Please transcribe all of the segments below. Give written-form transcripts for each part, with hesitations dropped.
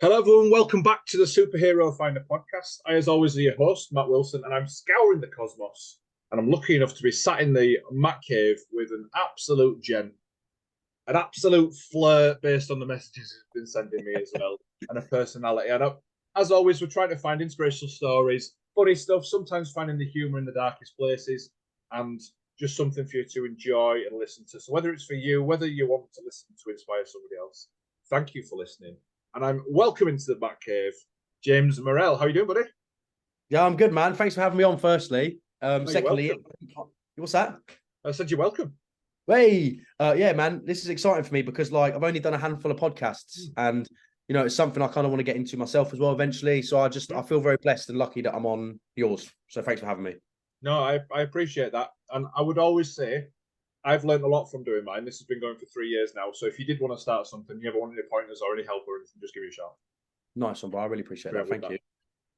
Hello, everyone. Welcome back to the Superhero Finder podcast. I, as always, are your host, Matt Wilson, and I'm scouring the cosmos. And I'm lucky enough to be sat in the Matt Cave with an absolute gent, an absolute flirt based on the messages he's been sending me as well, and a personality. And as always, we're trying to find inspirational stories, funny stuff, sometimes finding the humour in the darkest places, and just something for you to enjoy and listen to. So whether it's for you, whether you want to listen to inspire somebody else, thank you for listening. And I'm welcoming to the back cave James Morrell. How are you doing, buddy? Yeah, I'm good, man. Thanks for having me on, firstly. Secondly, what's that? I said you're welcome. Hey, yeah, man, this is exciting for me because, like, I've only done a handful of podcasts and, you know, it's something I kind of want to get into myself as well eventually. So I feel very blessed and lucky that I'm on yours. So thanks for having me. No, I appreciate that. And I would always say I've learned a lot from doing mine. This has been going for 3 years now. So if you did want to start something, you ever want any pointers or any help or anything, just give me a shout. Nice one, bro. I really appreciate that. Thank you.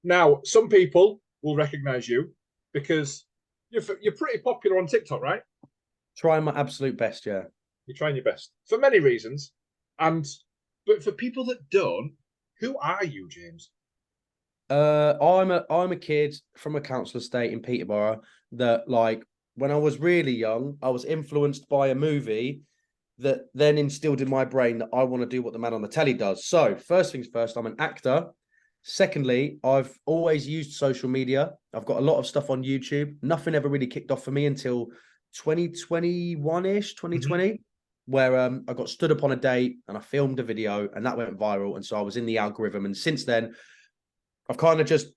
Now, some people will recognize you because you're pretty popular on TikTok, right? Trying my absolute best, yeah. You're trying your best for many reasons. But for people that don't, who are you, James? I'm a kid from a council estate in Peterborough that, like, when I was really young, I was influenced by a movie that then instilled in my brain that I want to do what the man on the telly does. So first things first, I'm an actor. Secondly, I've always used social media. I've got a lot of stuff on YouTube. Nothing ever really kicked off for me until 2021-ish, 2020, where I got stood up on a date and I filmed a video and that went viral. And so I was in the algorithm. And since then, I've kind of just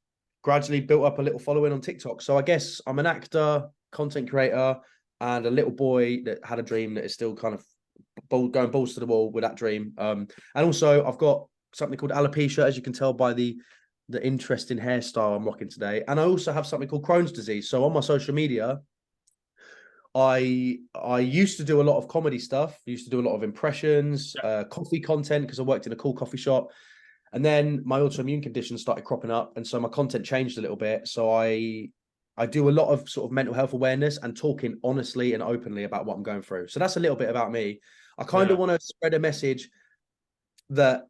gradually built up a little following on TikTok. So I guess I'm an actor, content creator, and a little boy that had a dream that is still kind of going balls to the wall with that dream. And also I've got something called alopecia, as you can tell by the interesting hairstyle I'm rocking today. And I also have something called Crohn's disease. So on my social media, I used to do a lot of comedy stuff, used to do a lot of impressions, coffee content, because I worked in a cool coffee shop. And then my autoimmune condition started cropping up. And so my content changed a little bit. So I do a lot of sort of mental health awareness and talking honestly and openly about what I'm going through. So that's a little bit about me. I kind of want to spread a message that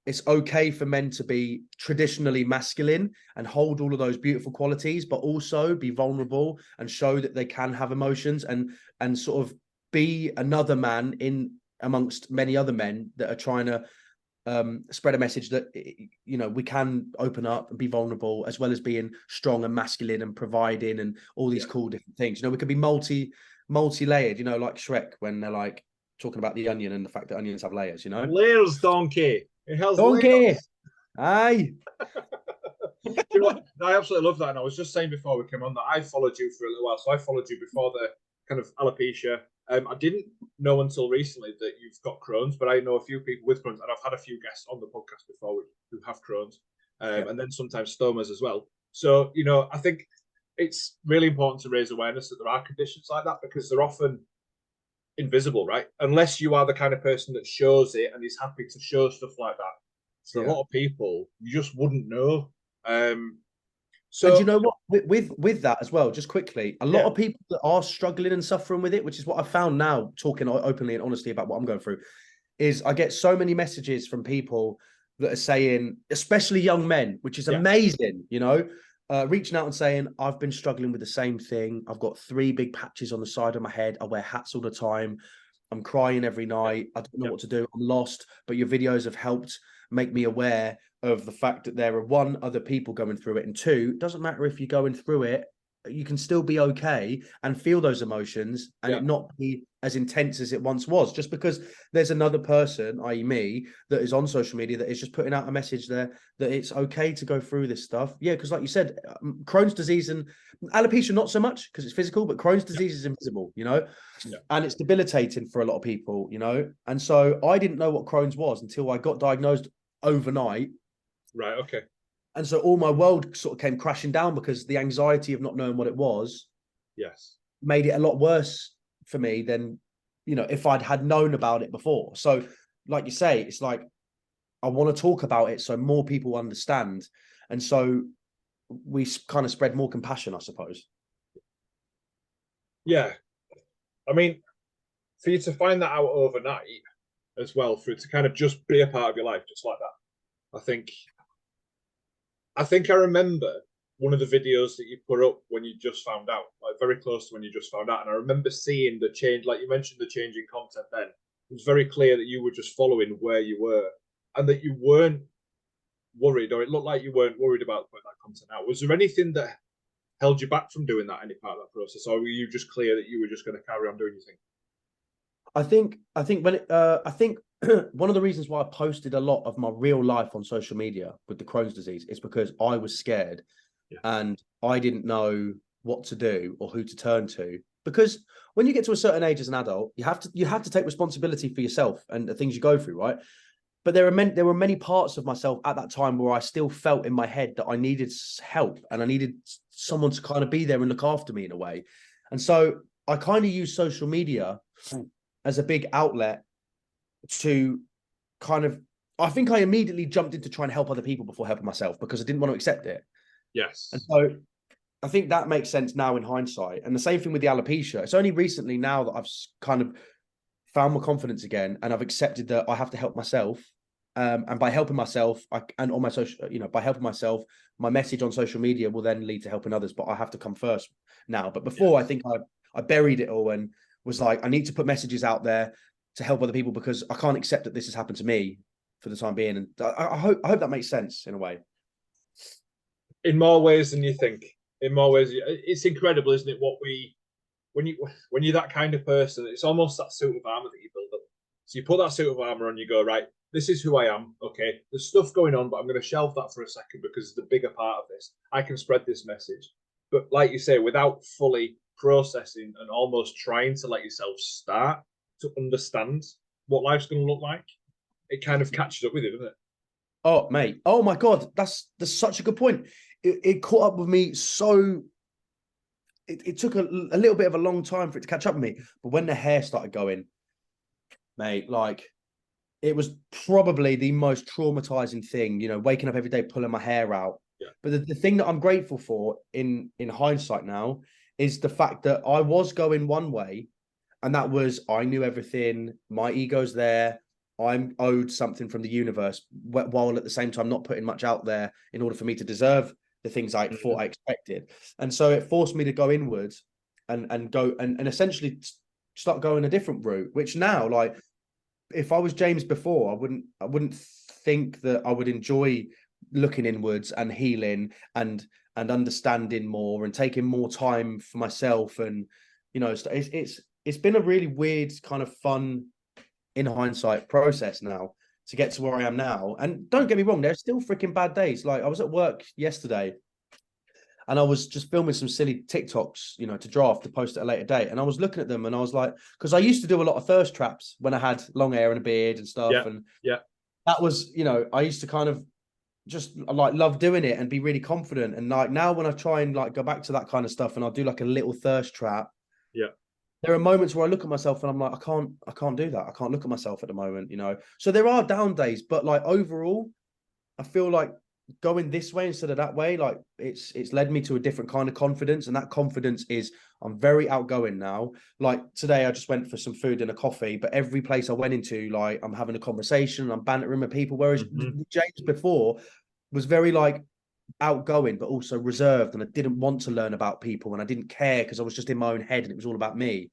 it's okay for men to be traditionally masculine and hold all of those beautiful qualities, but also be vulnerable and show that they can have emotions and sort of be another man in amongst many other men that are trying to spread a message that, you know, we can open up and be vulnerable as well as being strong and masculine and providing and all these cool different things. You know, we could be multi-layered, you know, like Shrek when they're like talking about the onion and the fact that onions have layers, you know? Layers, donkey. It has donkey. Layers. Aye. You know what? I absolutely love that. And I was just saying before we came on that I followed you for a little while. So I followed you before the kind of alopecia. I didn't know until recently that you've got Crohn's, but I know a few people with Crohn's, and I've had a few guests on the podcast before who have Crohn's, and then sometimes stomas as well. So, you know, I think it's really important to raise awareness that there are conditions like that because they're often invisible, right? Unless you are the kind of person that shows it and is happy to show stuff like that. So a lot of people, you just wouldn't know. So, and you know what, with that as well, just quickly, a lot of people that are struggling and suffering with it, which is what I found now, talking openly and honestly about what I'm going through, is I get so many messages from people that are saying, especially young men, which is amazing, you know, reaching out and saying, I've been struggling with the same thing. I've got 3 big patches on the side of my head. I wear hats all the time. I'm crying every night. I don't know what to do. I'm lost. But your videos have helped make me aware of the fact that there are 1, other people going through it, and 2, it doesn't matter if you're going through it, you can still be okay and feel those emotions and it not be as intense as it once was, just because there's another person, i.e. me, that is on social media that is just putting out a message there that it's okay to go through this stuff. Yeah, because like you said, Crohn's disease and alopecia, not so much because it's physical, but Crohn's disease is invisible, you know, and it's debilitating for a lot of people, you know. And so I didn't know what Crohn's was until I got diagnosed overnight. Right, okay. And so all my world sort of came crashing down because the anxiety of not knowing what it was made it a lot worse for me than, you know, if I'd had known about it before. So like you say, it's like, I want to talk about it so more people understand. And so we kind of spread more compassion, I suppose. Yeah. I mean, for you to find that out overnight as well, for it to kind of just be a part of your life, just like that, I think I remember one of the videos that you put up when you just found out, like very close to when you just found out. And I remember seeing the change, like you mentioned, the change in content then. It was very clear that you were just following where you were and that you weren't worried, or it looked like you weren't worried about putting that content out. Was there anything that held you back from doing that, any part of that process? Or were you just clear that you were just going to carry on doing your thing? I think when I think one of the reasons why I posted a lot of my real life on social media with the Crohn's disease is because I was scared and I didn't know what to do or who to turn to. Because when you get to a certain age as an adult, you have to take responsibility for yourself and the things you go through, right? But there were many parts of myself at that time where I still felt in my head that I needed help and I needed someone to kind of be there and look after me in a way. And so I kind of use social media as a big outlet to kind of, I think I immediately jumped into trying to help other people before helping myself because I didn't want to accept it. Yes. And so I think that makes sense now in hindsight. And the same thing with the alopecia. It's only recently now that I've kind of found my confidence again and I've accepted that I have to help myself. And by helping myself, and on my social, by helping myself, my message on social media will then lead to helping others. But I have to come first now. But before, I think I buried it all and was like, I need to put messages out there to help other people because I can't accept that this has happened to me for the time being. And I hope that makes sense in a way. In more ways than you think. In more ways, it's incredible, isn't it? When you're that kind of person, it's almost that suit of armor that you build up. So you put that suit of armor on, you go, right, this is who I am. Okay, there's stuff going on, but I'm going to shelve that for a second because the bigger part of this, I can spread this message. But like you say, without fully processing and almost trying to let yourself start to understand what life's going to look like, it kind of catches up with you, doesn't it? Oh, mate. Oh my God. That's such a good point. It caught up with me so it took a little bit of a long time for it to catch up with me. But when the hair started going, mate, like it was probably the most traumatizing thing, waking up every day, pulling my hair out. Yeah. But the thing that I'm grateful for in hindsight now is the fact that I was going one way, and that was I knew everything. My ego's there. I'm owed something from the universe, while at the same time not putting much out there in order for me to deserve the things I thought I expected. And so it forced me to go inwards and go and essentially start going a different route, which now, like, if I was James before, I wouldn't think that I would enjoy looking inwards and healing and understanding more and taking more time for myself. And it's been a really weird kind of fun, in hindsight, process now to get to where I am now. And don't get me wrong, there's still freaking bad days. Like I was at work yesterday and I was just filming some silly TikToks, to draft to post at a later date. And I was looking at them and I was like, because I used to do a lot of thirst traps when I had long hair and a beard and stuff. And that was, I used to kind of just like love doing it and be really confident. And like now when I try and like go back to that kind of stuff and I'll do like a little thirst trap. Yeah. There are moments where I look at myself and I'm like, I can't do that. I can't look at myself at the moment, So there are down days, but like overall, I feel like going this way instead of that way, like it's led me to a different kind of confidence. And that confidence is I'm very outgoing now. Like today I just went for some food and a coffee, but every place I went into, like I'm having a conversation, I'm bantering with people. Whereas James before was very like outgoing, but also reserved, and I didn't want to learn about people and I didn't care because I was just in my own head and it was all about me.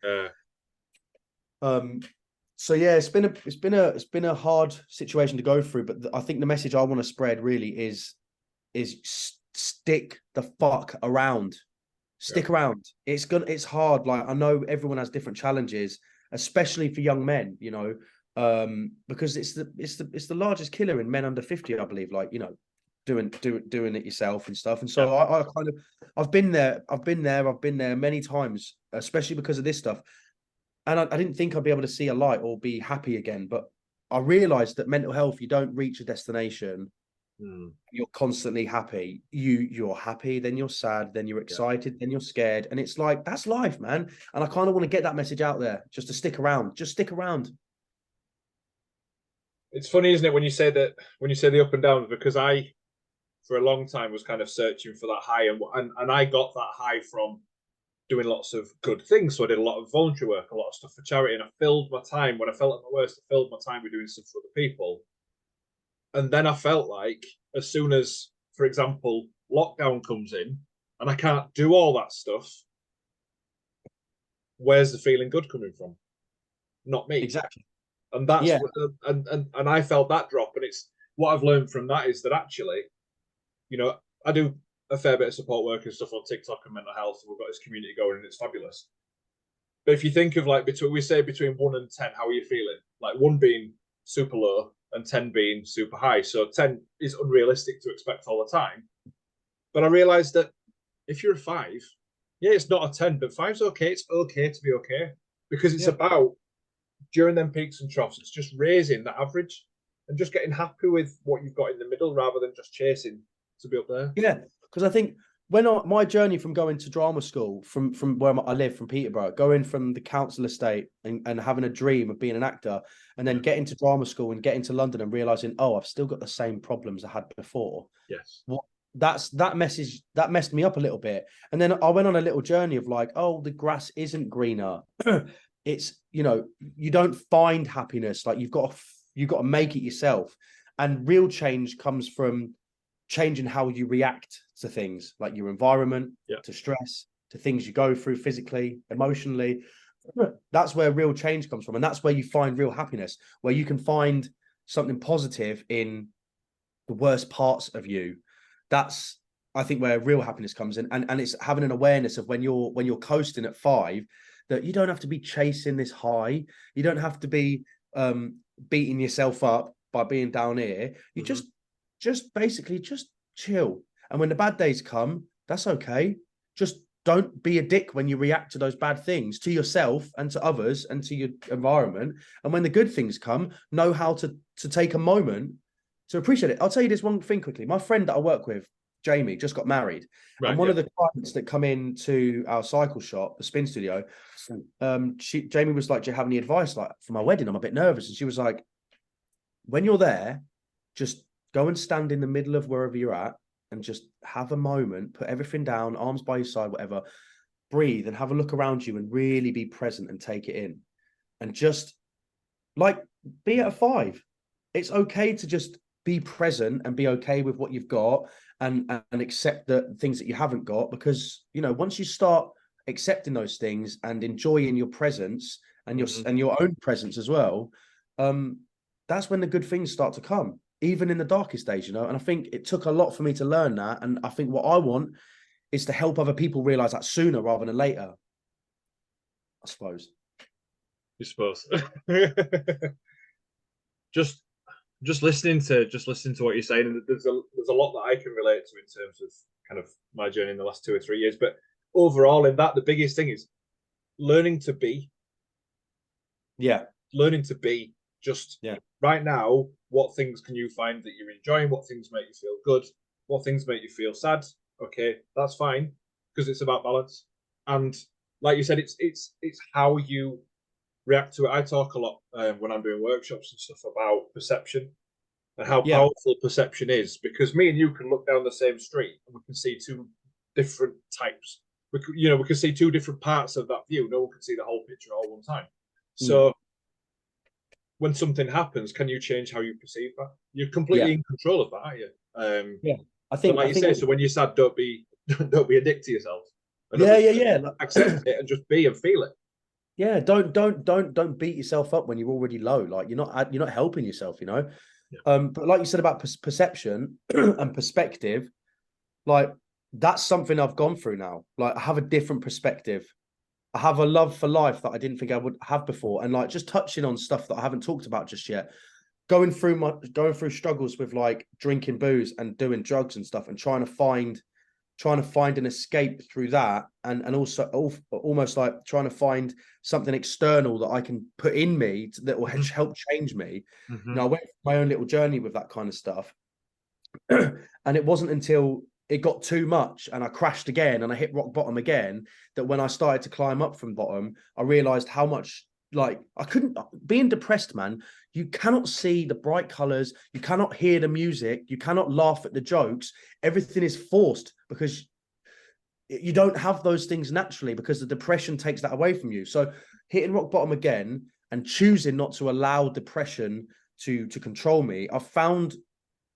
So yeah, it's been a hard situation to go through, but I think the message I want to spread really is stick the fuck around. Stick around. It's hard. Like I know everyone has different challenges, especially for young men, because it's the largest killer in men under 50, I believe, like, doing it yourself and stuff. And so I kind of I've been there many times, especially because of this stuff. And I didn't think I'd be able to see a light or be happy again. But I realized that mental health, you don't reach a destination. You're constantly happy. You're happy, then you're sad, then you're excited, then you're scared. And it's like, that's life, man. And I kind of want to get that message out there just to stick around. Just stick around. It's funny, isn't it, when you say the up and downs, because I, for a long time, was kind of searching for that high. And I got that high from doing lots of good things. So I did a lot of voluntary work, a lot of stuff for charity, and I filled my time when I felt at my worst. I filled my time with doing stuff for other people. And then I felt like as soon as, for example, lockdown comes in and I can't do all that stuff, where's the feeling good coming from? Not me. Exactly. And that's Yeah. and I felt that drop. And it's what I've learned from that is that actually, you know, I do a fair bit of support work and stuff on TikTok and mental health. And we've got this community going and it's fabulous. But if you think of like between, we say between 1 and 10, how are you feeling? Like 1 being super low and 10 being super high. So 10 is unrealistic to expect all the time. But I realized that if you're a 5, yeah, it's not a 10, but 5's okay. It's okay to be okay because it's about during them peaks and troughs, it's just raising that average and just getting happy with what you've got in the middle rather than just chasing to be up there. Yeah, because I think when my journey from going to drama school from where I live, from Peterborough, going from the council estate and having a dream of being an actor, and then getting to drama school and getting to London and realizing, oh, I've still got the same problems I had before. Yes. That message that messed me up a little bit. And then I went on a little journey of like, oh, the grass isn't greener. It's, you know, you don't find happiness. Like you've got to make it yourself. And real change comes from changing how you react to things, like your environment, to stress, to things you go through physically, emotionally. That's where real change comes from. And that's where you find real happiness, where you can find something positive in the worst parts of you. That's, I think, where real happiness comes in. And it's having an awareness of when you're coasting at 5, that you don't have to be chasing this high. You don't have to be beating yourself up by being down here. You just basically just chill. And when the bad days come, that's okay. Just don't be a dick when you react to those bad things, to yourself and to others and to your environment. And when the good things come, know how to take a moment to appreciate it. I'll tell you this one thing quickly. My friend that I work with, Jamie, just got married. Right, and one of the clients that come into our cycle shop, the spin studio, Jamie was like, do you have any advice like for my wedding? I'm a bit nervous. And she was like, when you're there, just go and stand in the middle of wherever you're at and just have a moment, put everything down, arms by your side, whatever, breathe and have a look around you and really be present and take it in. And just like be at a 5. It's okay to just be present and be okay with what you've got and accept the things that you haven't got, because, you know, once you start accepting those things and enjoying your presence and your own presence as well, that's when the good things start to come, even in the darkest days, you know. And I think it took a lot for me to learn that. And I think what I want is to help other people realize that sooner rather than later, I suppose. You suppose. just listening to what you're saying, and there's a lot that I can relate to in terms of kind of my journey in the last 2 or 3 years. But overall, in that, the biggest thing is learning to be. Yeah, learning to be. Just right now, what things can you find that you're enjoying? What things make you feel good? What things make you feel sad? Okay, that's fine, because it's about balance. And like you said, it's how you react to it. I talk a lot when I'm doing workshops and stuff about perception and how powerful perception is, because me and you can look down the same street and we can see 2 different types. We can see 2 different parts of that view. No one can see the whole picture all one time. So when something happens, can you change how you perceive that? You're completely in control of that, aren't you? I think, like you say, so when you're sad, don't be a dick to yourself. Accept it and just be and feel it. Yeah, don't beat yourself up when you're already low. Like you're not helping yourself, you know. But like you said about perception and perspective, like that's something I've gone through now. Like I have a different perspective. I have a love for life that I didn't think I would have before. And like just touching on stuff that I haven't talked about just yet, going through struggles with like drinking booze and doing drugs and stuff and trying to find an escape through that. And also almost like trying to find something external that I can put in me that will help change me. You know, I went through my own little journey with that kind of stuff. And it wasn't until it got too much and I crashed again and I hit rock bottom again that when I started to climb up from bottom, I realized how much, like, I couldn't, being depressed, man, you cannot see the bright colors, you cannot hear the music, you cannot laugh at the jokes. Everything is forced because you don't have those things naturally, because the depression takes that away from you. So hitting rock bottom again and choosing not to allow depression to control me, I've found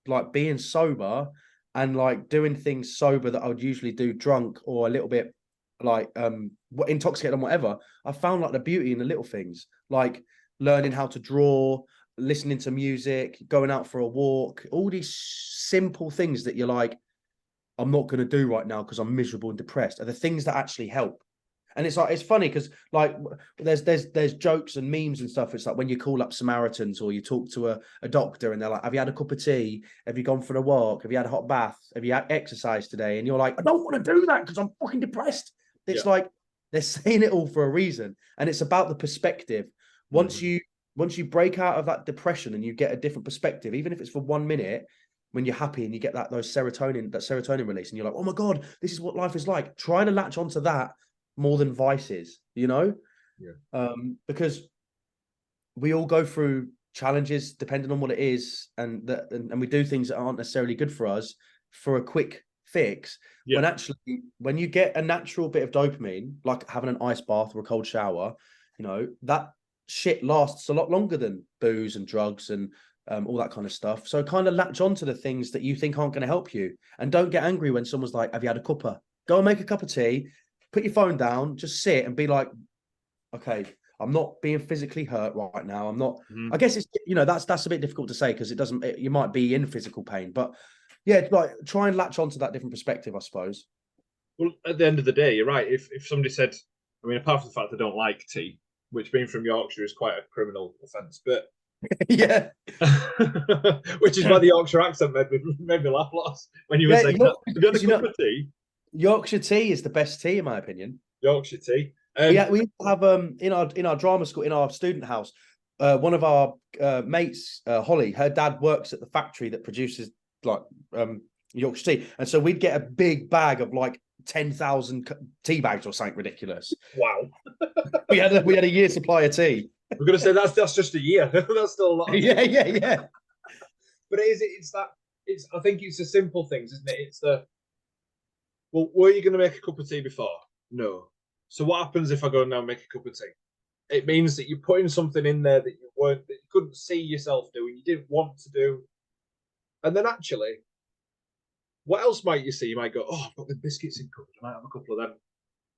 like being sober and like doing things sober that I would usually do drunk or a little bit like intoxicated and whatever, I found like the beauty in the little things, like learning how to draw, listening to music, going out for a walk, all these simple things that you're like, I'm not going to do right now because I'm miserable and depressed, are the things that actually help. And it's like, it's funny because like there's jokes and memes and stuff. It's like when you call up Samaritans or you talk to a doctor and they're like, have you had a cup of tea? Have you gone for a walk? Have you had a hot bath? Have you had exercise today? And you're like, I don't want to do that because I'm fucking depressed. It's like they're saying it all for a reason. And it's about the perspective. Once you break out of that depression and you get a different perspective, even if it's for 1 minute, when you're happy and you get that serotonin release and you're like, oh my God, this is what life is like. Try to latch onto that more than vices, you know? Yeah. Because we all go through challenges depending on what it is, and we do things that aren't necessarily good for us for a quick fix. When actually, when you get a natural bit of dopamine, like having an ice bath or a cold shower, you know, that shit lasts a lot longer than booze and drugs and all that kind of stuff. So kind of latch onto the things that you think aren't going to help you, and don't get angry when someone's like, have you had a cuppa? Go and make a cup of tea, put your phone down, just sit and be like, okay, I'm not being physically hurt right now. I'm not, I guess it's, you know, that's a bit difficult to say because you might be in physical pain, but yeah, like try and latch onto that different perspective, I suppose. Well, at the end of the day, you're right. If somebody said, I mean, apart from the fact they don't like tea, which being from Yorkshire is quite a criminal offence, but yeah, which is why the Yorkshire accent made me laugh lots when you were saying that. Have you had a cup of tea? Yorkshire tea is the best tea, in my opinion. Yorkshire tea. We have in our drama school, in our student house, one of our mates, Holly, her dad works at the factory that produces like Yorkshire tea, and so we'd get a big bag of like 10,000 tea bags or something ridiculous. Wow. we had a year supply of tea. We're going to say that's just a year. That's still a lot. Yeah. But I think it's the simple things, isn't it? It's the, well, were you going to make a cup of tea before? No. So what happens if I go now and make a cup of tea? It means that you're putting something in there that you couldn't see yourself doing, you didn't want to do. And then actually, what else might you see? You might go, oh, I've got the biscuits in cupboard, I might have a couple of them.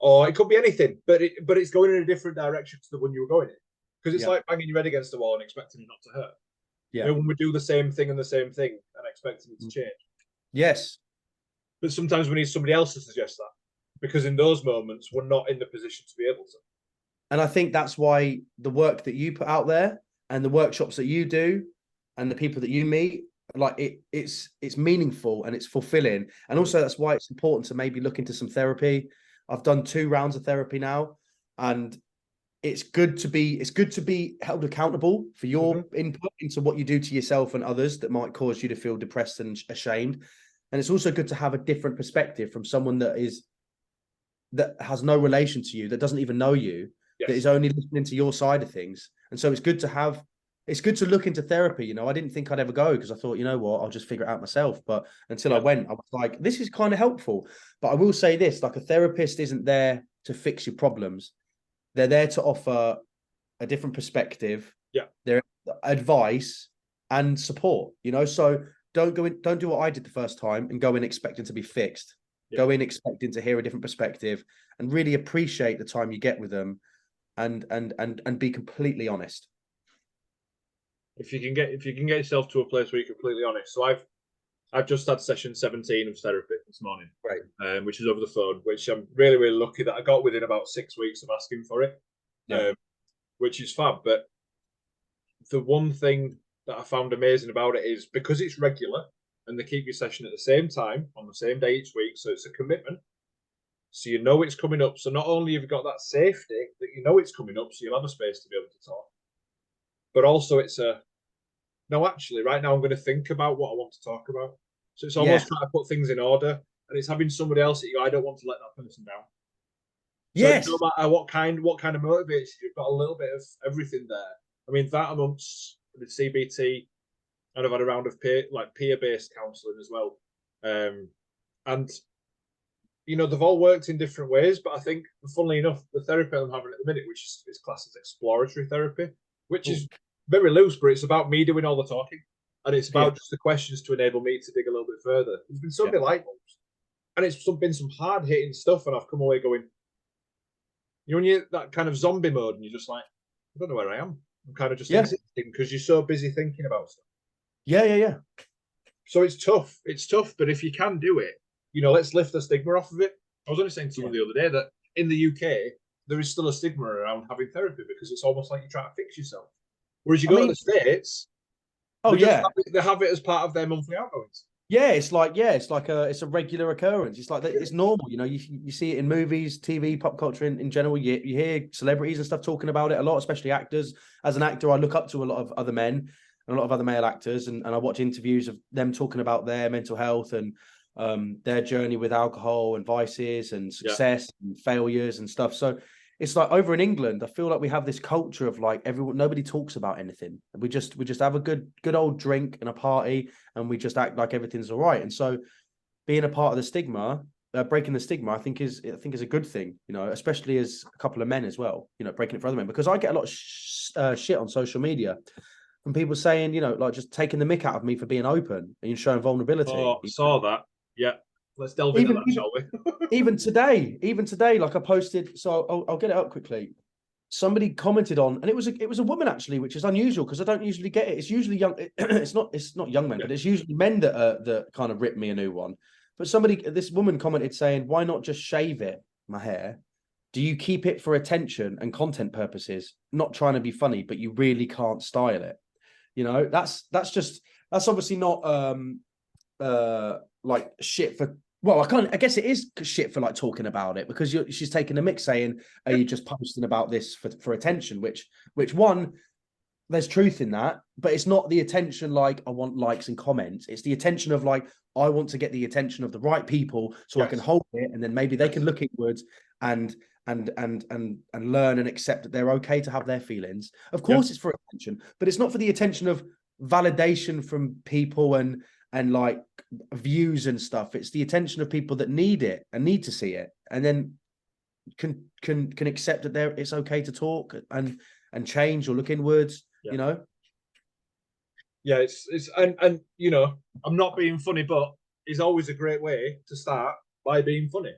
Or it could be anything, but it's going in a different direction to the one you were going in. Because it's like banging your head against the wall and expecting it not to hurt. Yeah. You know, when we do the same thing and expecting it to change. Yes. But sometimes we need somebody else to suggest that. Because in those moments, we're not in the position to be able to. And I think that's why the work that you put out there and the workshops that you do and the people that you meet, like it's meaningful and it's fulfilling. And also that's why it's important to maybe look into some therapy. I've done 2 rounds of therapy now, and it's good to be held accountable for your input into what you do to yourself and others that might cause you to feel depressed and ashamed. And it's also good to have a different perspective from someone that has no relation to you, that doesn't even know you, that is only listening to your side of things. And so it's good to look into therapy. You know, I didn't think I'd ever go because I thought, you know what, I'll just figure it out myself. But until I went, I was like, this is kind of helpful. But I will say this, like a therapist isn't there to fix your problems. They're there to offer a different perspective, their advice and support, you know. So don't do what I did the first time and go in expecting to be fixed. Go in expecting to hear a different perspective and really appreciate the time you get with them and be completely honest. If you can get yourself to a place where you're completely honest. So I've just had session 17 of therapy this morning, right? Which is over the phone, which I'm really, really lucky that I got within about 6 weeks of asking for it, which is fab. But the one thing that I found amazing about it is because it's regular and they keep your session at the same time on the same day each week, so it's a commitment. So you know it's coming up. So not only have you got that safety that you know it's coming up, so you'll have a space to be able to talk, but also it's no, actually, right now I'm going to think about what I want to talk about. So it's almost trying to put things in order, and it's having somebody else that I don't want to let that person down. Yes. So no matter what kind of motivates you, you've got a little bit of everything there. I mean, that amongst the CBT, and I've had a round of peer-based counselling as well. And you know, they've all worked in different ways, but I think, funnily enough, the therapy I'm having at the minute, which is classed as exploratory therapy, which is very loose, but it's about me doing all the talking. and it's about just the questions to enable me to dig a little bit further. There's been so many light bulbs, and it's been some hard hitting stuff, and I've come away going, you know, when you're that kind of zombie mode, and you're just like, I don't know where I am. I'm kind of just existing because you're so busy thinking about stuff. Yeah. So it's tough. It's tough, but if you can do it, you know, let's lift the stigma off of it. I was only saying to someone the other day that in the UK, there is still a stigma around having therapy because it's almost like you're trying to fix yourself. Whereas you go to the States, they have it as part of their monthly outgoings. Yeah, it's like it's a regular occurrence. It's like it's normal, you know. You see it in movies, TV, pop culture in general. You hear celebrities and stuff talking about it a lot, especially actors. As an actor, I look up to a lot of other men and a lot of other male actors, and I watch interviews of them talking about their mental health and their journey with alcohol and vices and success and failures and stuff. So it's like over in England, I feel like we have this culture of like nobody talks about anything. We just have a good old drink and a party, and we just act like everything's all right. And so, being a part of the stigma, breaking the stigma, I think is a good thing. You know, especially as a couple of men as well. You know, breaking it for other men, because I get a lot of shit on social media from people saying, you know, like just taking the mick out of me for being open and showing vulnerability. Oh, I saw that. Yeah. Let's delve into that, shall we? even today, like I posted, so I'll get it up quickly. Somebody commented on, and it was a woman actually, which is unusual because I don't usually get it. It's usually young. It's not young men, but it's usually men that kind of rip me a new one. But this woman commented saying, "Why not just shave it, my hair? Do you keep it for attention and content purposes? Not trying to be funny, but you really can't style it. You know, that's obviously not like shit for." Well, I guess it is shit for like talking about it, because she's taking a mix saying, are you just posting about this for attention? Which one, there's truth in that, but it's not the attention like I want likes and comments. It's the attention of like, I want to get the attention of the right people so I can hold it, and then maybe they can look inwards and learn and accept that they're okay to have their feelings. Of course it's for attention, but it's not for the attention of validation from people and like views and stuff. It's the attention of people that need it and need to see it, and then can accept that it's okay to talk and change or look inwards. You know. Yeah, it's and you know, I'm not being funny, but it's always a great way to start by being funny,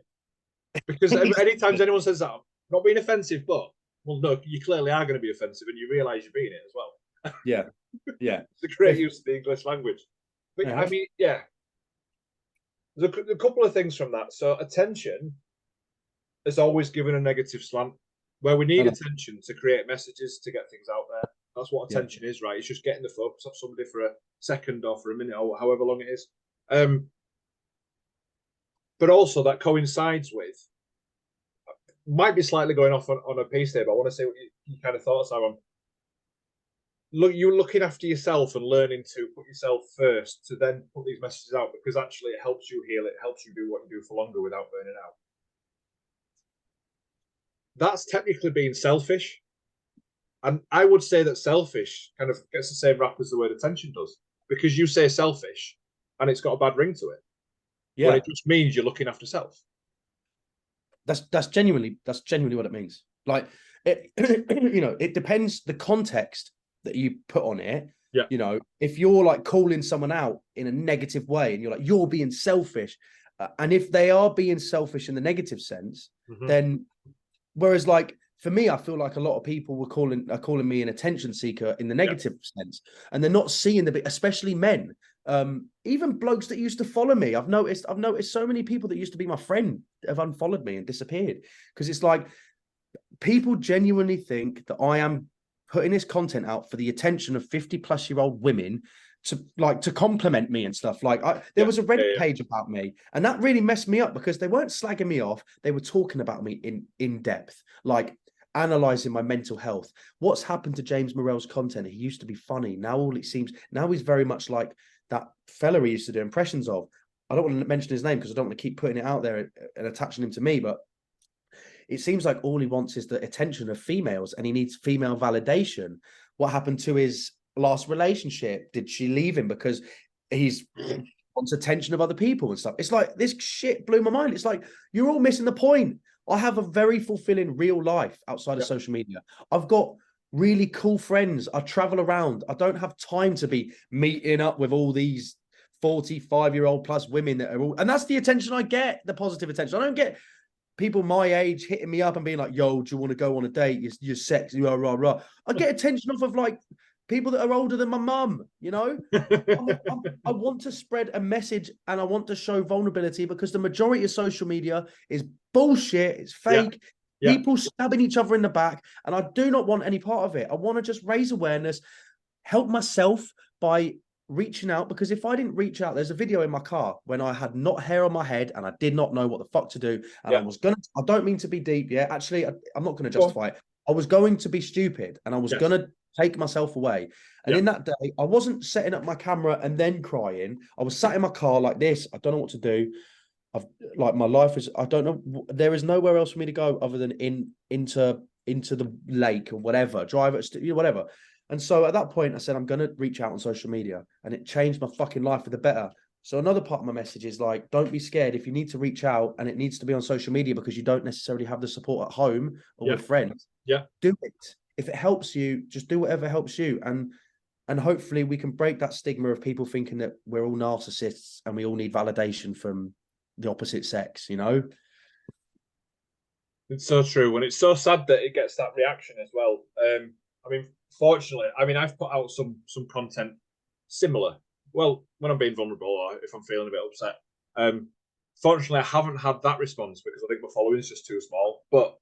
because anytime anyone says that, I'm not being offensive, but well, no, you clearly are going to be offensive, and you realise you're being it as well. Yeah. It's a great use of the English language. But I mean, there's a couple of things from that. So attention is always given a negative slant, where we need attention to create messages, to get things out there. That's what attention is, right? It's just getting the focus off somebody for a second or for a minute or however long it is. But also that coincides with, might be slightly going off on a piece there, but I want to say what your kind of thoughts are on. Look, you're looking after yourself and learning to put yourself first to then put these messages out, because actually it helps you heal. It helps you do what you do for longer without burning out. That's technically being selfish. And I would say that selfish kind of gets the same rap as the word attention does, because you say selfish and it's got a bad ring to it. Yeah. When it just means you're looking after self. That's genuinely what it means. Like, you know, it depends the context that you put on it. Yeah. You know, if you're like calling someone out in a negative way and you're like, you're being selfish, and if they are being selfish in the negative sense, then whereas like for me, I feel like a lot of people are calling me an attention seeker in the negative sense, and they're not seeing especially men, even blokes that used to follow me. I've noticed so many people that used to be my friend have unfollowed me and disappeared, because it's like people genuinely think that I am putting this content out for the attention of 50-plus-year-old women to compliment me and stuff. Like there was a Reddit page about me, and that really messed me up, because they weren't slagging me off. They were talking about me in depth, like analyzing my mental health. What's happened to James Morrell's content? He used to be funny. Now now he's very much like that fella he used to do impressions of. I don't want to mention his name because I don't want to keep putting it out there and attaching him to me, but it seems like all he wants is the attention of females, and he needs female validation. What happened to his last relationship? Did she leave him because he's wants attention of other people and stuff? It's like, this shit blew my mind. It's like, you're all missing the point. I have a very fulfilling real life outside of social media. I've got really cool friends. I travel around. I don't have time to be meeting up with all these 45-year-old plus women that are all, and that's the attention I get, the positive attention. I don't get people my age hitting me up and being like, yo, do you want to go on a date? You're sexy, rah, rah, rah. I get attention off of like people that are older than my mum, you know? I want to spread a message and I want to show vulnerability because the majority of social media is bullshit. It's fake. Yeah. People stabbing each other in the back. And I do not want any part of it. I want to just raise awareness, help myself by reaching out, because if I didn't reach out, there's a video in my car when I had not hair on my head and I did not know what the fuck to do. And I don't mean to be deep. Yeah, actually, I'm not going to justify it. I was going to be stupid and I was going to take myself away. And in that day, I wasn't setting up my camera and then crying. I was sat in my car like this. I don't know what to do. My life is, I don't know. There is nowhere else for me to go other than into the lake or whatever, drive it, whatever. And so at that point, I said, I'm going to reach out on social media, and it changed my fucking life for the better. So another part of my message is like, don't be scared. If you need to reach out and it needs to be on social media because you don't necessarily have the support at home or with friends, do it. If it helps you, just do whatever helps you. And hopefully we can break that stigma of people thinking that we're all narcissists and we all need validation from the opposite sex, you know? It's so true. And it's so sad that it gets that reaction as well. I mean, fortunately, I've put out some content similar. Well, when I'm being vulnerable or if I'm feeling a bit upset. Fortunately, I haven't had that response because I think my following is just too small. But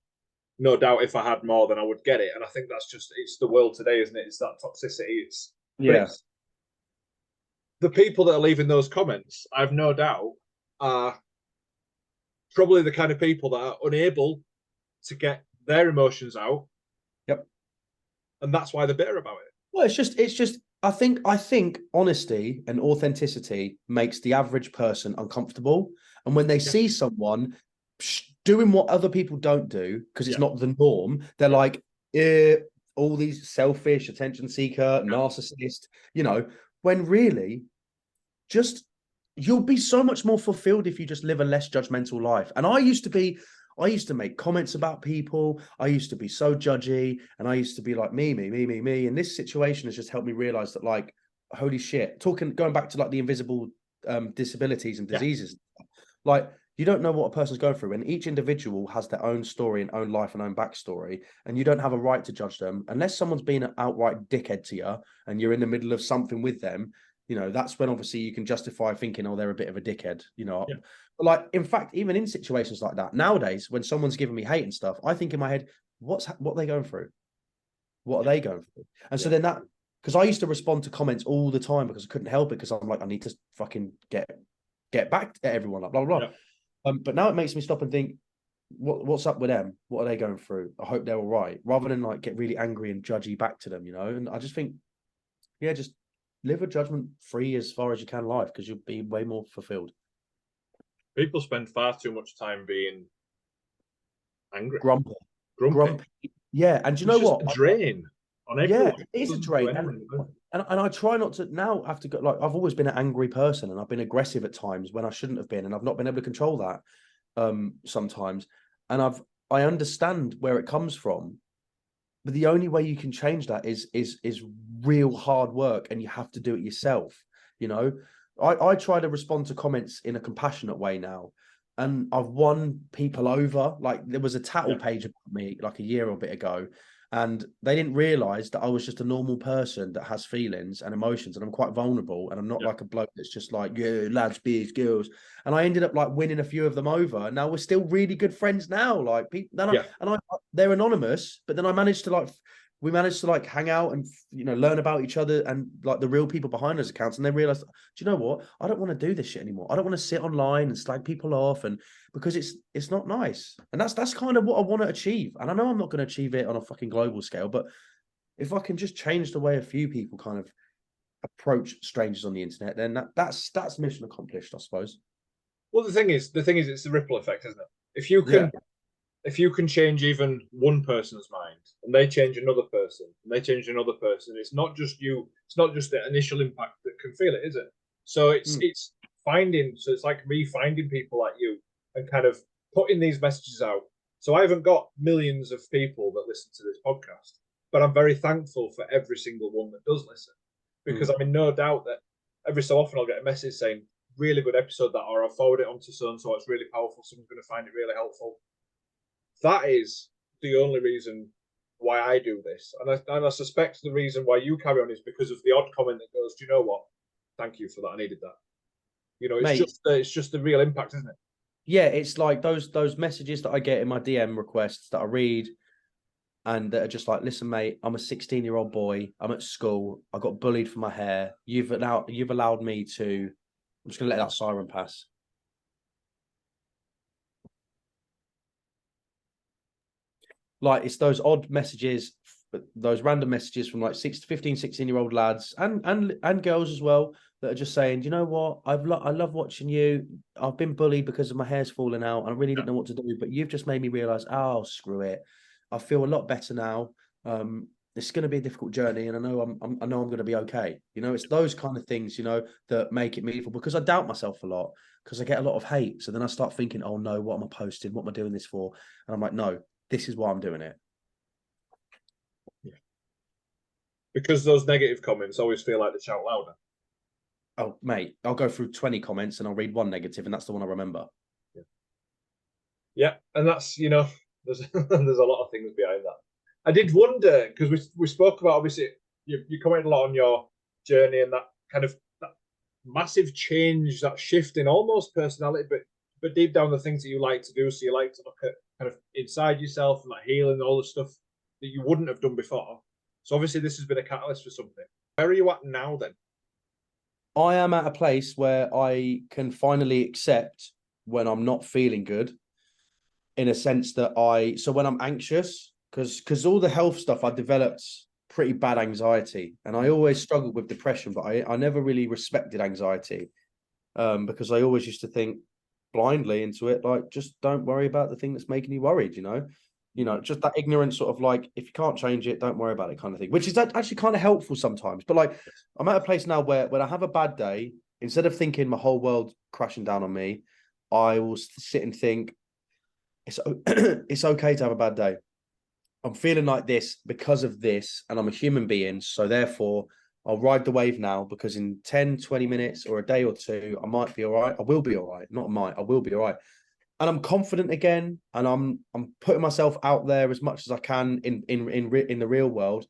no doubt, if I had more, then I would get it. And I think it's the world today, isn't it? It's that toxicity. It's the people that are leaving those comments, I've no doubt, are probably the kind of people that are unable to get their emotions out. Yep. And that's why they're bitter about it. Well, it's just I think honesty and authenticity makes the average person uncomfortable. And when they see someone doing what other people don't do, because it's not the norm, they're like, all these selfish, attention seeker, narcissist, you know, when really just you'll be so much more fulfilled if you just live a less judgmental life. And I used to make comments about people. I used to be so judgy and I used to be like me. And this situation has just helped me realize that, like, holy shit, going back to like the invisible disabilities and diseases, like, you don't know what a person's going through, and each individual has their own story and own life and own backstory, and you don't have a right to judge them unless someone's been an outright dickhead to you and you're in the middle of something with them. You know, that's when obviously you can justify thinking, oh, they're a bit of a dickhead, you know. But like, in fact, even in situations like that, nowadays, when someone's giving me hate and stuff, I think in my head, what are they going through? What are they going through? And so then because I used to respond to comments all the time because I couldn't help it, because I'm like, I need to fucking get back at everyone, like, blah, blah, blah. But now it makes me stop and think, what's up with them? What are they going through? I hope they're all right, rather than like get really angry and judgy back to them, you know. And I just think, just live a judgment-free as far as you can life, because you'll be way more fulfilled. People spend far too much time being angry, grumpy. Yeah, and do you it's know what? A drain on everyone. Yeah, it is a drain. And I try not to now have to go, like, I've always been an angry person and I've been aggressive at times when I shouldn't have been, and I've not been able to control that sometimes. And I understand where it comes from, but the only way you can change that is real hard work, and you have to do it yourself. You know, I try to respond to comments in a compassionate way now, and I've won people over. Like, there was a tattle page about me like a year or a bit ago, and they didn't realize that I was just a normal person that has feelings and emotions, and I'm quite vulnerable, and I'm not like a bloke that's just like, yeah, lads, beers, girls. And I ended up like winning a few of them over, and now we're still really good friends now. Like, people, they're anonymous, but then we managed to like hang out and, you know, learn about each other and like the real people behind those accounts. And they realized, do you know what? I don't want to do this shit anymore. I don't want to sit online and slag people off, and because it's not nice. And that's kind of what I want to achieve. And I know I'm not going to achieve it on a fucking global scale, but if I can just change the way a few people kind of approach strangers on the internet, then that's mission accomplished, I suppose. Well, the thing is, it's the ripple effect, isn't it? If you can change even one person's mind, and they change another person, and they change another person, it's not just you. It's not just the initial impact that can feel it, is it? So it's finding. So it's like me finding people like you and kind of putting these messages out. So I haven't got millions of people that listen to this podcast, but I'm very thankful for every single one that does listen, because I'm in no doubt that every so often I'll get a message saying, really good episode that, or I'll forward it on to so-and-so, it's really powerful, someone's going to find it really helpful. That is the only reason why I do this. And I suspect the reason why you carry on is because of the odd comment that goes, do you know what? Thank you for that. I needed that. You know, it's just the real impact, isn't it? Yeah, it's like those messages that I get in my DM requests that I read and that are just like, listen, mate, I'm a 16-year-old boy. I'm at school. I got bullied for my hair. You've allowed me to. I'm just gonna let that siren pass. Like, it's those odd messages, those random messages from like 15, 16-year-old lads and girls as well that are just saying, you know what, I love watching you. I've been bullied because of my hair's falling out and I really didn't know what to do, but you've just made me realize, oh, screw it. I feel a lot better now. It's going to be a difficult journey, and I know I'm going to be okay. You know, it's those kind of things, you know, that make it meaningful, because I doubt myself a lot because I get a lot of hate. So then I start thinking, oh no, what am I posting? What am I doing this for? And I'm like, no, this is why I'm doing it. Yeah. Because those negative comments always feel like they shout louder. Oh, mate, I'll go through 20 comments and I'll read one negative, and that's the one I remember. Yeah, and that's, you know, there's a lot of things behind that. I did wonder, because we spoke about, obviously, you commented a lot on your journey and that kind of that massive change, that shift in almost personality, but deep down the things that you like to do. So you like to look at kind of inside yourself and that healing and all the stuff that you wouldn't have done before. So obviously this has been a catalyst for something. Where are you at now then? I am at a place where I can finally accept when I'm not feeling good, in a sense that so when I'm anxious, because all the health stuff, I developed pretty bad anxiety, and I always struggled with depression, but I never really respected anxiety, because I always used to think blindly into it, like, just don't worry about the thing that's making you worried, you know, just that ignorant sort of like, if you can't change it, don't worry about it kind of thing, which is actually kind of helpful sometimes. But like, I'm at a place now where when I have a bad day, instead of thinking my whole world crashing down on me, I will sit and think, it's okay to have a bad day. I'm feeling like this because of this, and I'm a human being, so therefore I'll ride the wave now, because in 10, 20 minutes or a day or two, I might be all right. I will be all right. Not might, I will be all right. And I'm confident again, and I'm putting myself out there as much as I can in the real world.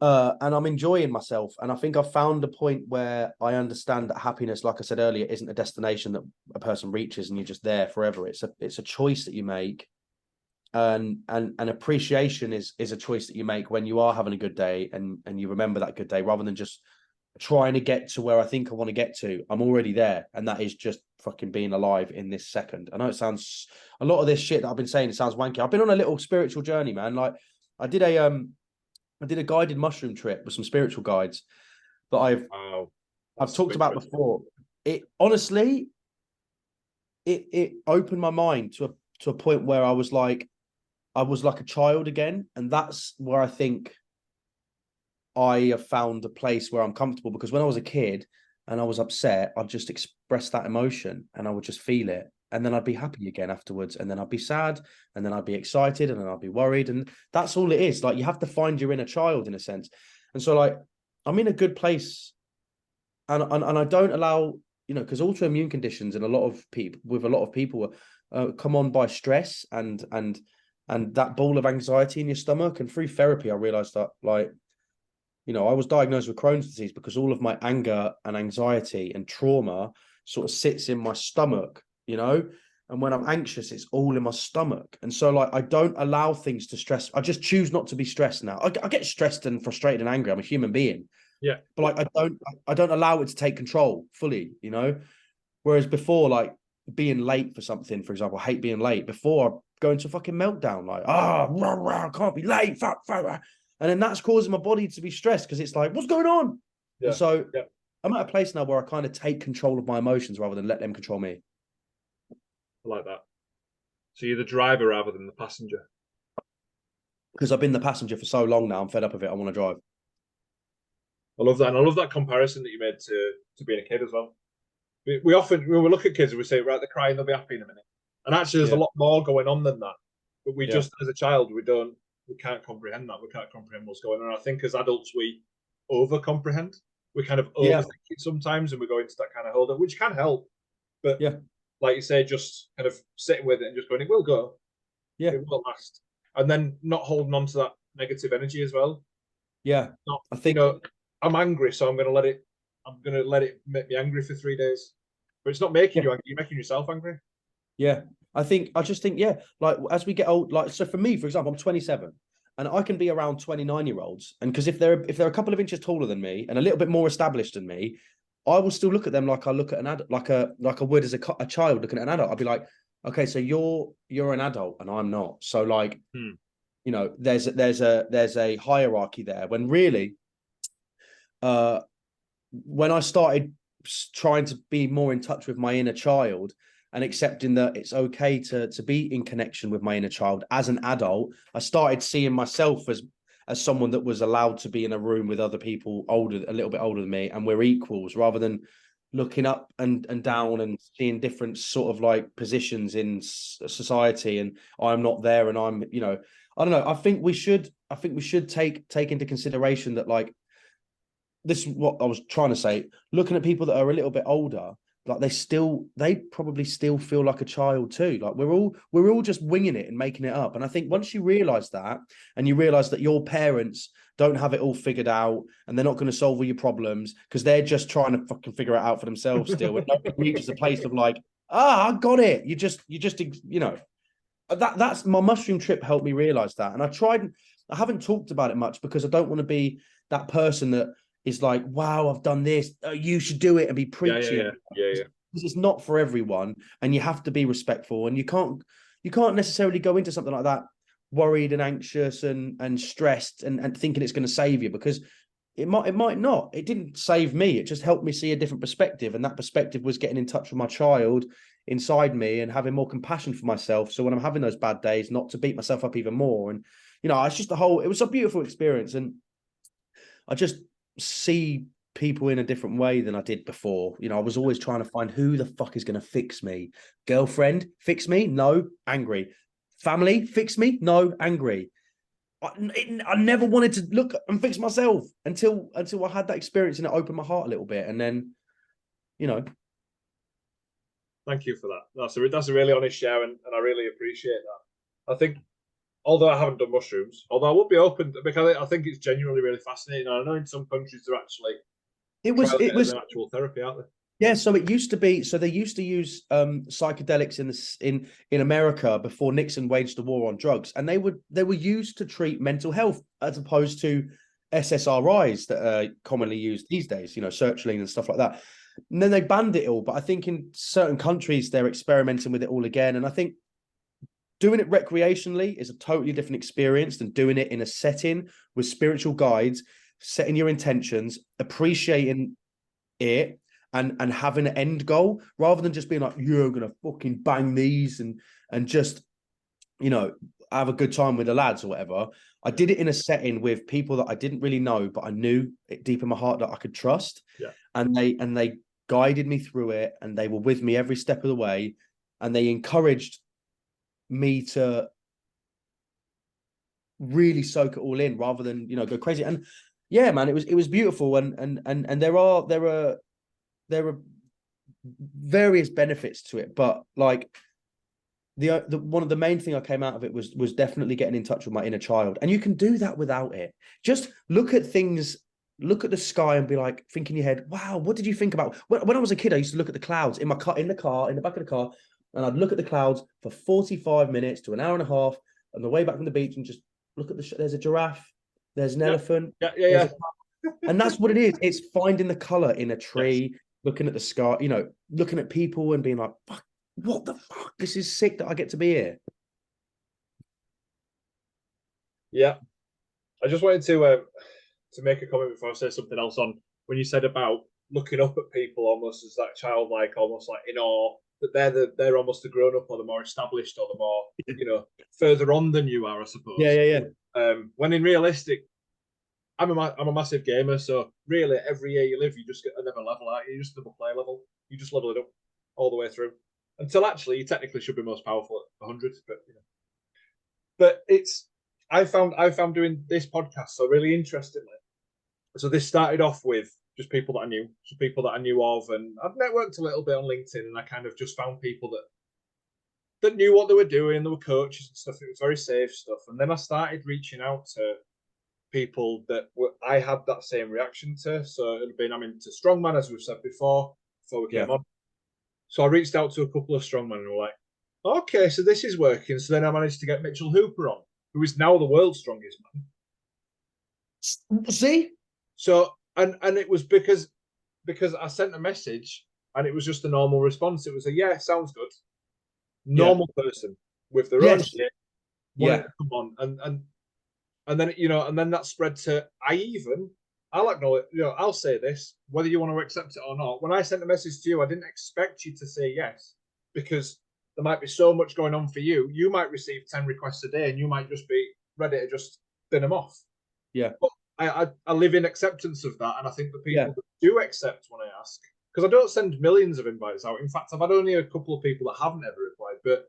And I'm enjoying myself. And I think I've found a point where I understand that happiness, like I said earlier, isn't a destination that a person reaches and you're just there forever. It's a choice that you make. And appreciation is a choice that you make when you are having a good day, and you remember that good day, rather than just trying to get to where I think I want to get to. I'm already there, and that is just fucking being alive in this second. I know it sounds, a lot of this shit that I've been saying, it sounds wanky. I've been on a little spiritual journey, man. Like, I did a guided mushroom trip with some spiritual guides that I've talked about before. It honestly, it opened my mind to a point where I was like a child again, and that's where I think I have found a place where I'm comfortable, because when I was a kid and I was upset, I'd just express that emotion and I would just feel it. And then I'd be happy again afterwards. And then I'd be sad, and then I'd be excited, and then I'd be worried. And that's all it is. Like, you have to find your inner child in a sense. And so, like, I'm in a good place, and I don't allow, you know, because autoimmune conditions and a lot of people come on by stress and that ball of anxiety in your stomach. And through therapy, I realized that, like, you know, I was diagnosed with Crohn's disease because all of my anger and anxiety and trauma sort of sits in my stomach, you know, and when I'm anxious, it's all in my stomach. And so, like, I don't allow things to stress. I just choose not to be stressed now. I get stressed and frustrated and angry. I'm a human being. Yeah. But like, I don't allow it to take control fully, you know, whereas before, like, being late for something, for example, I hate being late. Before, I go into a fucking meltdown, like, I can't be late, fuck. And then that's causing my body to be stressed, because it's like, what's going on? Yeah. And so I'm at a place now where I kind of take control of my emotions rather than let them control me. I like that. So you're the driver rather than the passenger. Because I've been the passenger for so long now, I'm fed up of it. I want to drive. I love that. And I love that comparison that you made to being a kid as well. We often, when we look at kids and we say, right, they're crying, they'll be happy in a minute. And actually, there's a lot more going on than that. But we just, as a child, we don't we can't comprehend that. We can't comprehend what's going on. I think as adults, we over comprehend. We kind of overthink it sometimes, and we go into that kind of hold up, which can help. But like you say, just kind of sitting with it and just going, it will go. Yeah. It will last. And then not holding on to that negative energy as well. Yeah. Not, I think, I'm angry, so I'm going to let it make me angry for 3 days. But it's not making you angry. You're making yourself angry. Yeah. I just think, like as we get old, like, so for me, for example, I'm 27 and I can be around 29-year-olds. And because if they're a couple of inches taller than me and a little bit more established than me, I will still look at them like I look at an adult, like I would as a child looking at an adult. I'll be like, okay, so you're an adult and I'm not. So like, you know, there's a hierarchy there when really, when I started trying to be more in touch with my inner child and accepting that it's okay to be in connection with my inner child as an adult, I started seeing myself as someone that was allowed to be in a room with other people a little bit older than me, and we're equals, rather than looking up and down and seeing different sort of like positions in society, and I'm not there and I'm, you know, I don't know. I think we should take into consideration that, like, this is what I was trying to say, looking at people that are a little bit older, like they probably still feel like a child too. Like we're all just winging it and making it up. And I think once you realize that, and you realize that your parents don't have it all figured out and they're not going to solve all your problems because they're just trying to fucking figure it out for themselves still, and nobody reaches a place of like, I got it. You just, you know, that's my mushroom trip helped me realize that. And I haven't talked about it much because I don't want to be that person that is like, wow, I've done this, you should do it, and be preaching. Yeah. Because it's not for everyone, and you have to be respectful, and you can't necessarily go into something like that worried and anxious and stressed and thinking it's going to save you, because it might not. It didn't save me. It just helped me see a different perspective, and that perspective was getting in touch with my child inside me and having more compassion for myself. So when I'm having those bad days, not to beat myself up even more. And you know, it's just it was a beautiful experience, and I just see people in a different way than I did before. You know, I was always trying to find who the fuck is going to fix me. Girlfriend, fix me? No, angry. Family, fix me? No, angry. I never wanted to look and fix myself until I had that experience, and it opened my heart a little bit. And then, you know. Thank you for that. That's a really honest share, and I really appreciate that. I think, although I haven't done mushrooms, although I would be open because I think it's genuinely really fascinating. And I know in some countries they're actually it was an actual therapy, aren't they? Yeah, so it used to be. So they used to use psychedelics in America before Nixon waged the war on drugs, and they were used to treat mental health as opposed to SSRIs that are commonly used these days. You know, sertraline and stuff like that. And then they banned it all. But I think in certain countries they're experimenting with it all again, and I think doing it recreationally is a totally different experience than doing it in a setting with spiritual guides, setting your intentions, appreciating it, and having an end goal, rather than just being like, you're gonna fucking bang these and just, you know, have a good time with the lads or whatever. I did it in a setting with people that I didn't really know, but I knew deep in my heart that I could trust. Yeah. And they guided me through it, and they were with me every step of the way, and they encouraged me to really soak it all in rather than, you know, go crazy. And yeah, man, it was beautiful. And there are various benefits to it, but like the one of the main thing I came out of it was definitely getting in touch with my inner child. And you can do that without it. Just look at things, look at the sky and be like, think in your head, wow, what did you think about when I was a kid? I used to look at the clouds in the back of the car, and I'd look at the clouds for 45 minutes to an hour and a half on the way back from the beach, and just look at there's a giraffe, there's an elephant. Yeah. And that's what it is. It's finding the color in a tree, looking at the sky, you know, looking at people and being like, fuck, what the fuck? This is sick that I get to be here. Yeah. I just wanted to make a comment before I say something else on when you said about looking up at people almost as that childlike, almost like in awe, that they're almost the grown up or the more established or the more, you know, further on than you are, I suppose. Yeah. When in realistic, I'm a massive gamer, so really every year you live, you just get another level out. You just double play level. You just level it up all the way through until actually you technically should be most powerful at 100. But you know, but I found doing this podcast so really interestingly. So this started off with just people that I knew, just people that I knew of, and I've networked a little bit on LinkedIn, and I kind of just found people that knew what they were doing. They were coaches and stuff. It was very safe stuff. And then I started reaching out to people that I had that same reaction to. So it had been, I'm into strongman, as we've said before we came on. So I reached out to a couple of strongmen and were like, okay, so this is working. So then I managed to get Mitchell Hooper on, who is now the world's strongest man. See? So and it was because I sent a message and it was just a normal response. It was a yeah, sounds good. Normal person with their own shit wanted to come on, and then and then that spread to I'll acknowledge, I'll say this, whether you want to accept it or not. When I sent a message to you, I didn't expect you to say yes, because there might be so much going on for you. You might receive 10 requests a day and you might just be ready to just bin them off. Yeah. But I live in acceptance of that. And I think the people that do accept when I ask, because I don't send millions of invites out. In fact, I've had only a couple of people that haven't ever replied, but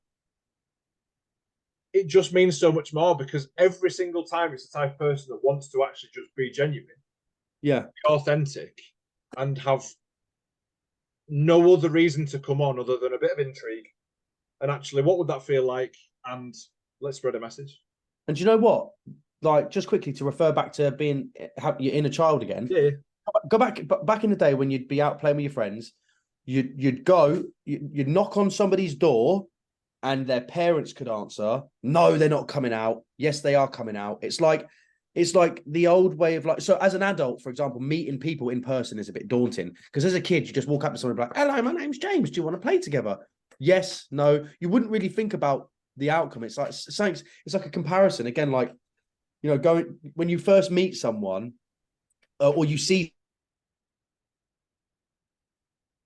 it just means so much more, because every single time it's the type of person that wants to actually just be genuine, be authentic, and have no other reason to come on other than a bit of intrigue. And actually, what would that feel like? And let's spread a message. And do you know what? Like, just quickly to refer back to being your inner child again. Yeah. Go back in the day when you'd be out playing with your friends. You'd knock on somebody's door, and their parents could answer, no, they're not coming out. Yes, they are coming out. It's like the old way of, like, so as an adult, for example, meeting people in person is a bit daunting, because as a kid, you just walk up to someone and be like, hello, my name's James. Do you want to play together? Yes, no. You wouldn't really think about the outcome. It's like a comparison. Again, like, going when you first meet someone, or you see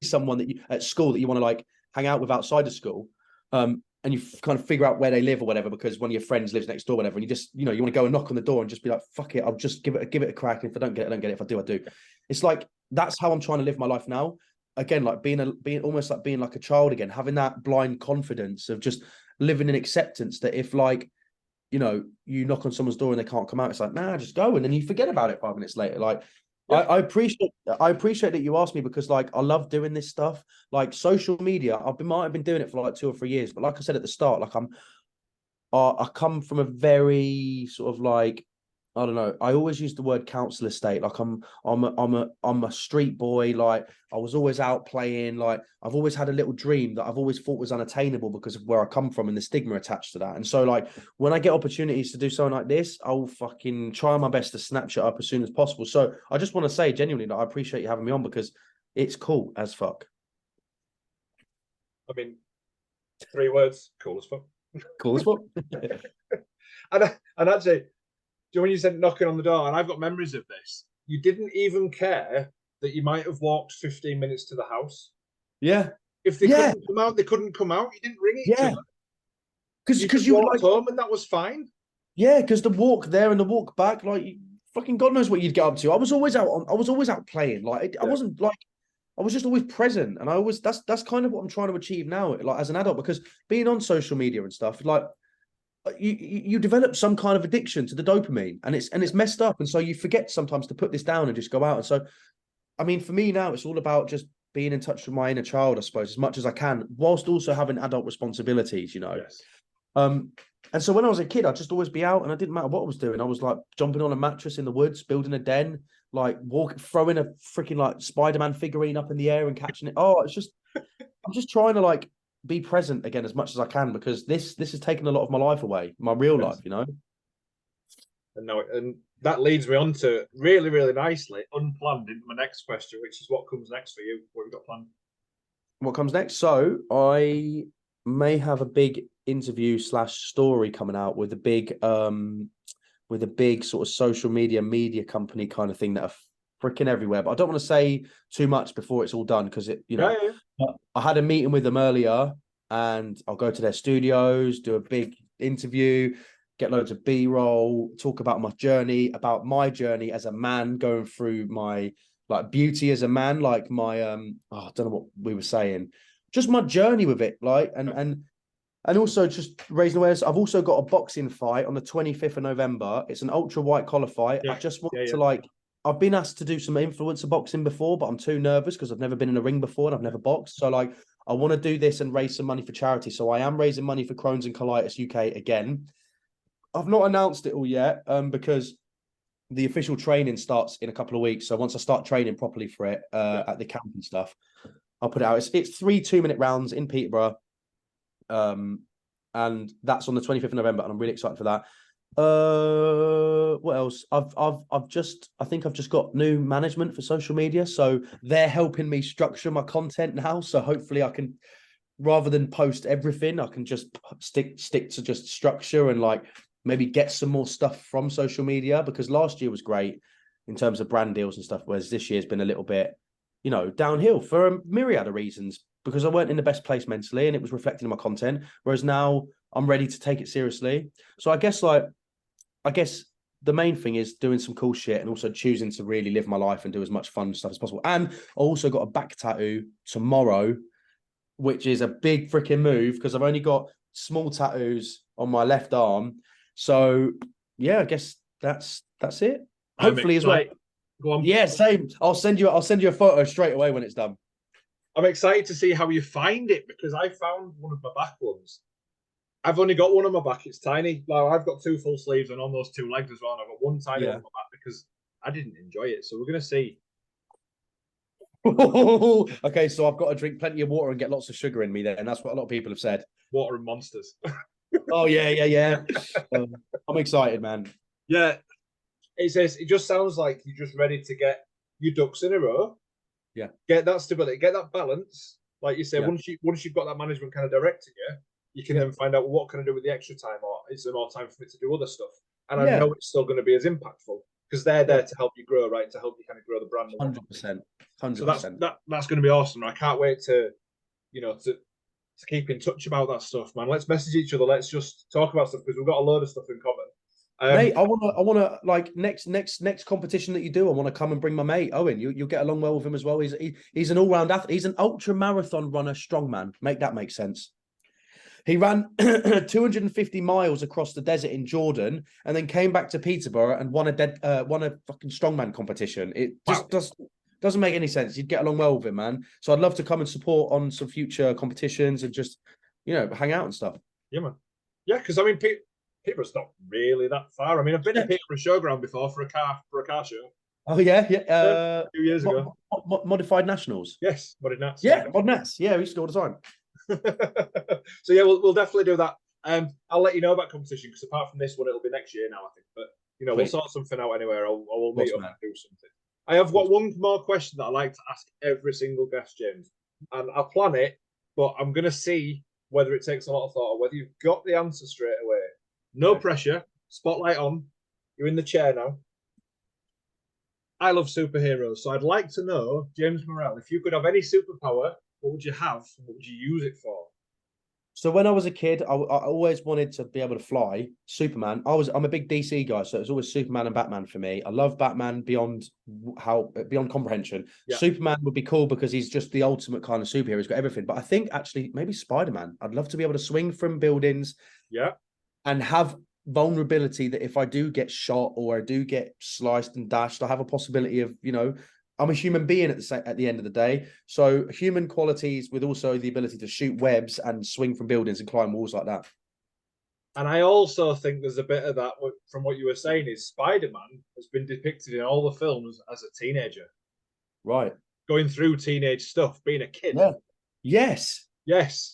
someone that you at school that you want to like hang out with outside of school, and you kind of figure out where they live or whatever, because one of your friends lives next door, whatever, and you just, you want to go and knock on the door and just be like, fuck it, I'll just give it a crack. And if I don't get it, I don't get it. If I do, I do. It's like, that's how I'm trying to live my life now. Again, like being almost like being like a child again, having that blind confidence of just living in acceptance that if, like, you knock on someone's door and they can't come out, it's like, nah, just go. And then you forget about it 5 minutes later. Like, I appreciate that you asked me, because, like, I love doing this stuff. Like, social media, might have been doing it for like 2 or 3 years, but like I said at the start, like, I come from a very sort of, like, I don't know, I always use the word council estate. Like, I'm a street boy. Like, I was always out playing. Like, I've always had a little dream that I've always thought was unattainable because of where I come from and the stigma attached to that. And so, like, when I get opportunities to do something like this, I'll fucking try my best to snatch it up as soon as possible. So I just want to say genuinely that I appreciate you having me on, because it's cool as fuck. I mean, 3 words: cool as fuck. Cool as fuck. and actually, when you said knocking on the door, and I've got memories of this, you didn't even care that you might have walked 15 minutes to the house. Yeah. If they couldn't come out, they couldn't come out. You didn't ring each other. Because you walked home, and that was fine. Yeah, because the walk there and the walk back, like, fucking God knows what you'd get up to. I was always out playing. Like, I wasn't like, I was just always present, and that's kind of what I'm trying to achieve now, like, as an adult, because being on social media and stuff, like, you develop some kind of addiction to the dopamine, and it's messed up, and so you forget sometimes to put this down and just go out. And so, I mean, for me now, it's all about just being in touch with my inner child, I suppose, as much as I can, whilst also having adult responsibilities, Yes. And so when I was a kid, I'd just always be out, and it didn't matter what I was doing. I was like jumping on a mattress in the woods, building a den, like throwing a freaking like Spider-Man figurine up in the air and catching it. Oh, I'm just trying to, like, be present again as much as I can, because this has taken a lot of my life away, my real life, And that leads me on to really, really nicely, unplanned, into my next question, which is what comes next for you. What have you got planned? What comes next? So I may have a big interview / story coming out with a big sort of social media company kind of thing that are freaking everywhere. But I don't want to say too much before it's all done, because I had a meeting with them earlier, and I'll go to their studios, do a big interview, get loads of B-roll, talk about my journey as a man, going through my, like, beauty as a man, like my I don't know what we were saying, just my journey with it, like, and And also just raising awareness. I've also got a boxing fight on the 25th of November. It's an ultra white collar fight. Yeah, I just want yeah, to I've been asked to do some influencer boxing before, but I'm too nervous because I've never been in a ring before and I've never boxed. So I want to do this and raise some money for charity. So I am raising money for Crohn's and Colitis UK again. I've not announced it all yet because the official training starts in a couple of weeks. So once I start training properly for it at the camp and stuff, I'll put it out. It's 3 2-minute rounds in Peterborough. And that's on the 25th of November, and I'm really excited for that. What else? I think I've just got new management for social media, so they're helping me structure my content now. So hopefully I can, rather than post everything, I can just stick to just structure and maybe get some more stuff from social media, because last year was great in terms of brand deals and stuff, whereas this year's been a little bit, downhill for a myriad of reasons, because I weren't in the best place mentally and it was reflecting in my content. Whereas now I'm ready to take it seriously. So I guess the main thing is doing some cool shit and also choosing to really live my life and do as much fun stuff as possible. And I also got a back tattoo tomorrow, which is a big freaking move because I've only got small tattoos on my left arm. So yeah, I guess that's it. Hopefully as well. Go on. Yeah, same. I'll send you a photo straight away when it's done. I'm excited to see how you find it, because I found one of my back ones. I've only got one on my back. It's tiny. I've got 2 full sleeves and almost 2 legs as well. And I've got one tiny one on my back because I didn't enjoy it. So we're going to see. Okay, so I've got to drink plenty of water and get lots of sugar in me then. And that's what a lot of people have said. Water and monsters. Oh, yeah. I'm excited, man. Yeah. It just sounds like you're just ready to get your ducks in a row. Yeah. Get that stability, get that balance. Like you said, once you've got that management kind of directing you can then find out what can I do with the extra time, or is there more time for me to do other stuff? And I know it's still going to be as impactful because they're there to help you grow, right? To help you kind of grow the brand. 100%. So that's going to be awesome. I can't wait to keep in touch about that stuff, man. Let's message each other. Let's just talk about stuff because we've got a load of stuff in common. Mate, I wanna next competition that you do, I want to come and bring my mate Owen. You'll get along well with him as well. He's an all-round athlete. He's an ultra marathon runner, strongman. Make that make sense. He ran 250 miles across the desert in Jordan, and then came back to Peterborough and won a fucking strongman competition. It just doesn't make any sense. You'd get along well with him, man. So I'd love to come and support on some future competitions and just hang out and stuff. Yeah, man. Yeah, because I mean, Peterborough's not really that far. I mean, I've been to Peterborough Showground before for a car show. Oh yeah. A few years ago. Modified Nationals. Yes, Modded Nats. Yeah, Modded Nats. Yeah, we used to do all the time. So yeah, we'll definitely do that. I'll let you know about competition because apart from this one, it'll be next year now, I think. But we'll sort something out anywhere. I will meet up and do something. I have got one more question that I like to ask every single guest, James, and I'll plan it, but I'm going to see whether it takes a lot of thought or whether you've got the answer straight away. No pressure. Spotlight on. You're in the chair now. I love superheroes, so I'd like to know, James Morrell, if you could have any superpower, what would you have? What would you use it for? So when I was a kid, I always wanted to be able to fly. Superman. I'm a big DC guy, so it's always Superman and Batman for me. I love Batman beyond comprehension. Yeah. Superman would be cool because he's just the ultimate kind of superhero. He's got everything. But I think actually maybe Spider-Man. I'd love to be able to swing from buildings. Yeah. And have vulnerability that if I do get shot or I do get sliced and dashed, I have a possibility of, I'm a human being at the end of the day. So human qualities with also the ability to shoot webs and swing from buildings and climb walls like that. And I also think there's a bit of that from what you were saying is Spider-Man has been depicted in all the films as a teenager. Right. Going through teenage stuff, being a kid. Yeah. Yes.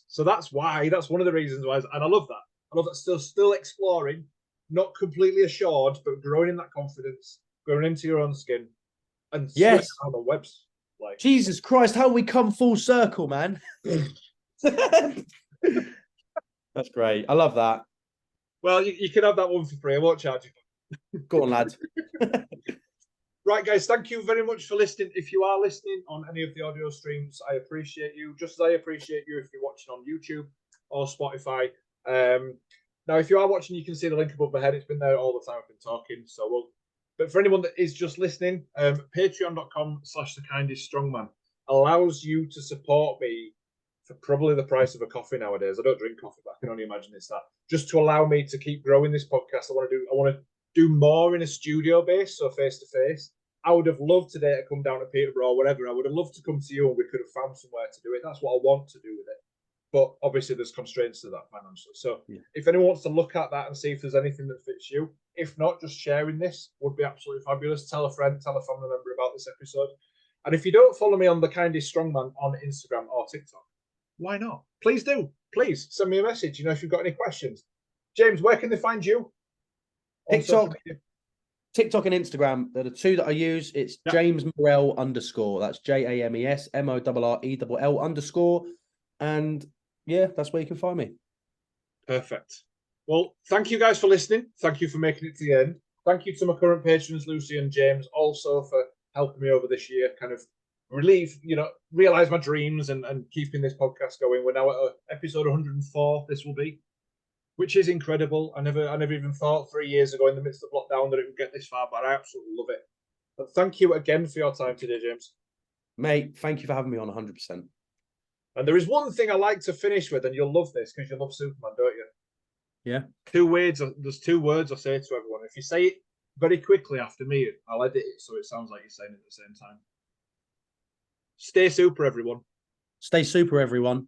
So that's one of the reasons why. And I love that. I love that still exploring, not completely assured, but growing in that confidence, growing into your own skin. And yes, on the webs. Jesus Christ, how we come full circle, man. That's great. I love that. Well, you can have that one for free. I won't charge you. Go on, lad. Right, guys, thank you very much for listening. If you are listening on any of the audio streams, I appreciate you, just as I appreciate you if you're watching on YouTube or Spotify. Now, if you are watching, you can see the link above my head. It's been there all the time I've been talking. But for anyone that is just listening, patreon.com/thekindeststrongman allows you to support me for probably the price of a coffee nowadays. I don't drink coffee, but I can only imagine it's that. Just to allow me to keep growing this podcast, I want to do more in a studio base, so face to face. I would have loved today to come down to Peterborough or whatever. I would have loved to come to you and we could have found somewhere to do it. That's what I want to do with it. But obviously there's constraints to that financially. So if anyone wants to look at that and see if there's anything that fits you, if not, just sharing this would be absolutely fabulous. Tell a friend, tell a family member about this episode. And if you don't follow me on the Kindest Strongman on Instagram or TikTok, why not? Please do. Please send me a message. If you've got any questions. James, where can they find you? TikTok and Instagram. They're the two that I use. It's James Morrell _. That's JAMESMORRELL_. And yeah, that's where you can find me. Perfect. Well, thank you guys for listening. Thank you for making it to the end. Thank you to my current patrons, Lucy and James, also for helping me over this year, kind of realize my dreams and keeping this podcast going. We're now at episode 104. This will be, which is incredible. I never even thought 3 years ago in the midst of lockdown that it would get this far, but I absolutely love it. But thank you again for your time today, James. Mate, thank you for having me on 100%. And there is one thing I like to finish with, and you'll love this because you love Superman, don't you? Yeah. There's 2 words I say to everyone. If you say it very quickly after me, I'll edit it so it sounds like you're saying it at the same time. Stay super, everyone. Stay super, everyone.